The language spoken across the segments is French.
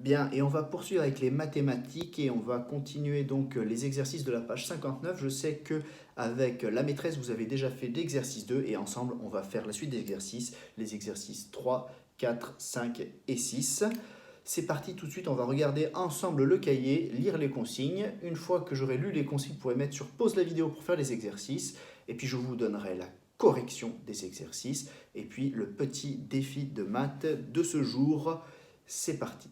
Bien, et on va poursuivre avec les mathématiques et on va continuer donc les exercices de la page 59. Je sais que avec la maîtresse, vous avez déjà fait l'exercice 2 et ensemble, on va faire la suite des exercices, les exercices 3, 4, 5 et 6. C'est parti, tout de suite, on va regarder ensemble le cahier, lire les consignes. Une fois que j'aurai lu les consignes, vous pourrez mettre sur pause la vidéo pour faire les exercices. Et puis je vous donnerai la correction des exercices et puis le petit défi de maths de ce jour. C'est parti.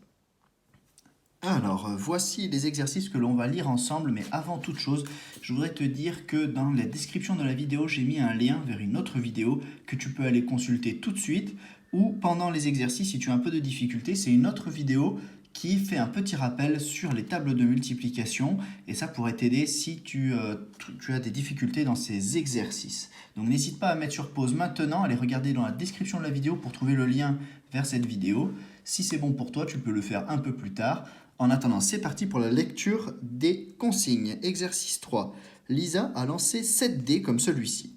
Alors, voici les exercices que l'on va lire ensemble, mais avant toute chose, je voudrais te dire que dans la description de la vidéo, j'ai mis un lien vers une autre vidéo que tu peux aller consulter tout de suite, ou pendant les exercices, si tu as un peu de difficulté, c'est une autre vidéo qui fait un petit rappel sur les tables de multiplication, et ça pourrait t'aider si tu as des difficultés dans ces exercices. Donc n'hésite pas à mettre sur pause maintenant, aller regarder dans la description de la vidéo pour trouver le lien vers cette vidéo. Si c'est bon pour toi, tu peux le faire un peu plus tard. En attendant, c'est parti pour la lecture des consignes. Exercice 3. Lisa a lancé 7 dés comme celui-ci.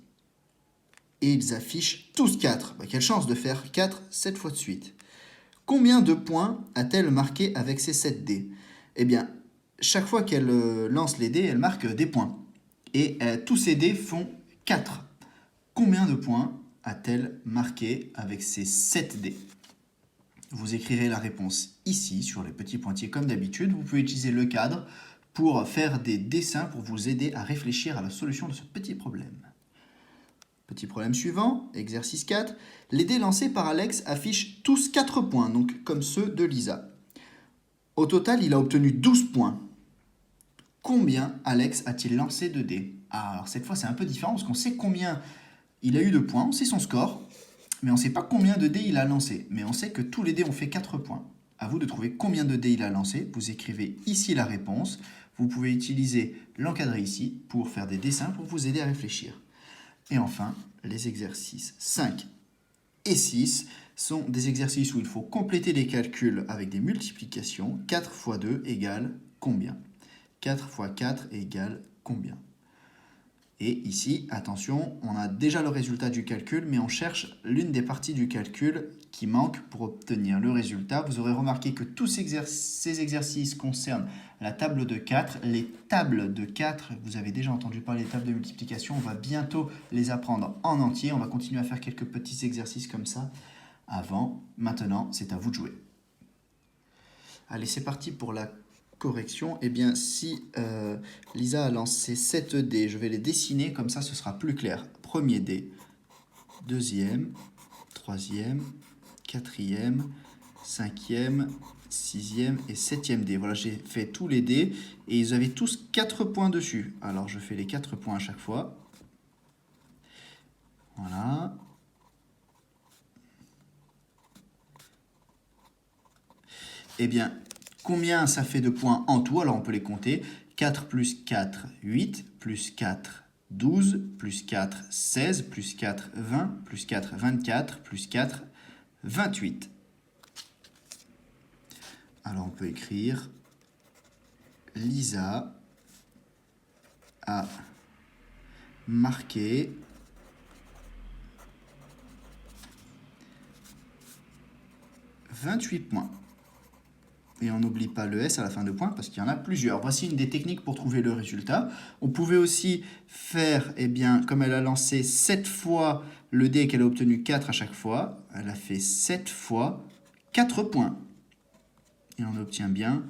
Et ils affichent tous 4. Quelle chance de faire 4 7 fois de suite. Combien de points a-t-elle marqué avec ces 7 dés? Eh bien, chaque fois qu'elle lance les dés, elle marque des points. Et tous ces dés font 4. Combien de points a-t-elle marqué avec ces 7 dés? Vous écrirez la réponse ici, sur les petits pointillés comme d'habitude. Vous pouvez utiliser le cadre pour faire des dessins pour vous aider à réfléchir à la solution de ce petit problème. Petit problème suivant, exercice 4. Les dés lancés par Alex affichent tous 4 points, donc comme ceux de Lisa. Au total, il a obtenu 12 points. Combien Alex a-t-il lancé de dés? Alors cette fois, c'est un peu différent parce qu'on sait combien il a eu de points, on sait son score. Mais on ne sait pas combien de dés il a lancé. Mais on sait que tous les dés ont fait 4 points. À vous de trouver combien de dés il a lancé. Vous écrivez ici la réponse. Vous pouvez utiliser l'encadré ici pour faire des dessins pour vous aider à réfléchir. Et enfin, les exercices 5 et 6 sont des exercices où il faut compléter les calculs avec des multiplications. 4 fois 2 égale combien? 4 fois 4 égale combien? Et ici, attention, on a déjà le résultat du calcul, mais on cherche l'une des parties du calcul qui manque pour obtenir le résultat. Vous aurez remarqué que tous ces exercices concernent la table de 4. Les tables de 4, vous avez déjà entendu parler des tables de multiplication, on va bientôt les apprendre en entier. On va continuer à faire quelques petits exercices comme ça avant. Maintenant, c'est à vous de jouer. Allez, c'est parti pour la correction. Eh bien, si Lisa a lancé 7 dés, je vais les dessiner, comme ça ce sera plus clair. Premier dé, deuxième, troisième, quatrième, cinquième, sixième et septième dé. Voilà, j'ai fait tous les dés et ils avaient tous 4 points dessus. Alors, je fais les 4 points à chaque fois. Voilà. Eh bien, combien ça fait de points en tout? Alors on peut les compter. 4 plus 4, 8, plus 4, 12, plus 4, 16, plus 4, 20, plus 4, 24, plus 4, 28. Alors on peut écrire Lisa a marqué 28 points. Et on n'oublie pas le S à la fin de point parce qu'il y en a plusieurs. Voici une des techniques pour trouver le résultat. On pouvait aussi faire, eh bien, comme elle a lancé 7 fois le dé et qu'elle a obtenu 4 à chaque fois, elle a fait 7 fois 4 points. Et on obtient bien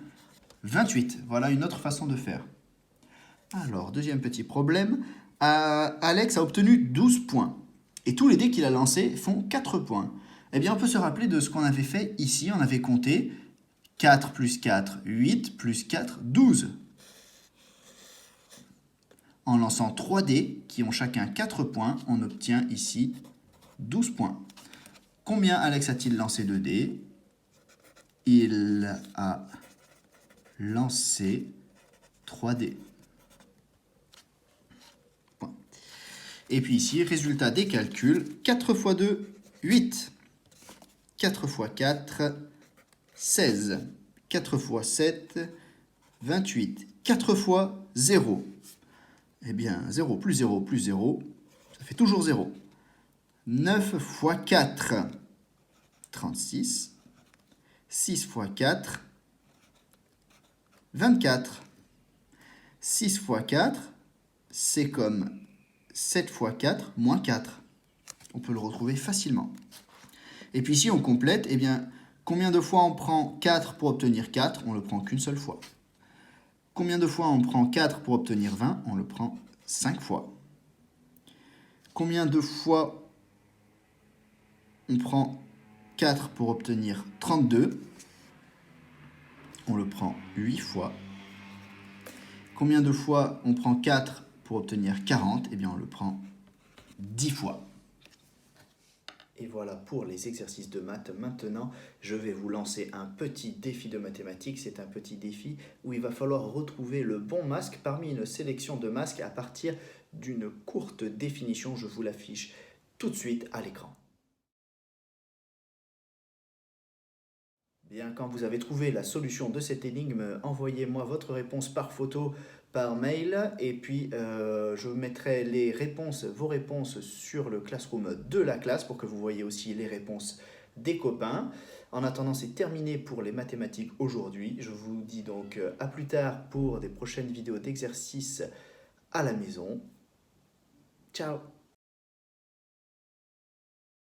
28. Voilà une autre façon de faire. Alors, deuxième petit problème. Alex a obtenu 12 points. Et tous les dés qu'il a lancés font 4 points. Eh bien, on peut se rappeler de ce qu'on avait fait ici. On avait compté 4 plus 4, 8, plus 4, 12. En lançant 3 dés qui ont chacun 4 points, on obtient ici 12 points. Combien Alex a-t-il lancé de dés? Il a lancé 3 dés. Point. Et puis ici, résultat des calculs, 4 fois 2, 8. 4 fois 4, 16. 4 fois 7, 28. 4 fois 0. Eh bien, 0 plus 0 plus 0, ça fait toujours 0. 9 fois 4, 36. 6 fois 4, 24. 6 fois 4, c'est comme 7 fois 4 moins 4. On peut le retrouver facilement. Et puis si on complète, eh bien, combien de fois on prend 4 pour obtenir 4? On ne le prend qu'une seule fois. Combien de fois on prend 4 pour obtenir 20? On le prend 5 fois. Combien de fois on prend 4 pour obtenir 32? On le prend 8 fois. Combien de fois on prend 4 pour obtenir 40? Eh bien, on le prend 10 fois. Et voilà pour les exercices de maths. Maintenant, je vais vous lancer un petit défi de mathématiques. C'est un petit défi où il va falloir retrouver le bon masque parmi une sélection de masques à partir d'une courte définition. Je vous l'affiche tout de suite à l'écran. Bien, quand vous avez trouvé la solution de cette énigme, envoyez-moi votre réponse par photo, par mail, et puis je mettrai vos réponses sur le classroom de la classe pour que vous voyez aussi les réponses des copains. En attendant, c'est terminé pour les mathématiques aujourd'hui. Je vous dis donc à plus tard pour des prochaines vidéos d'exercices à la maison. Ciao!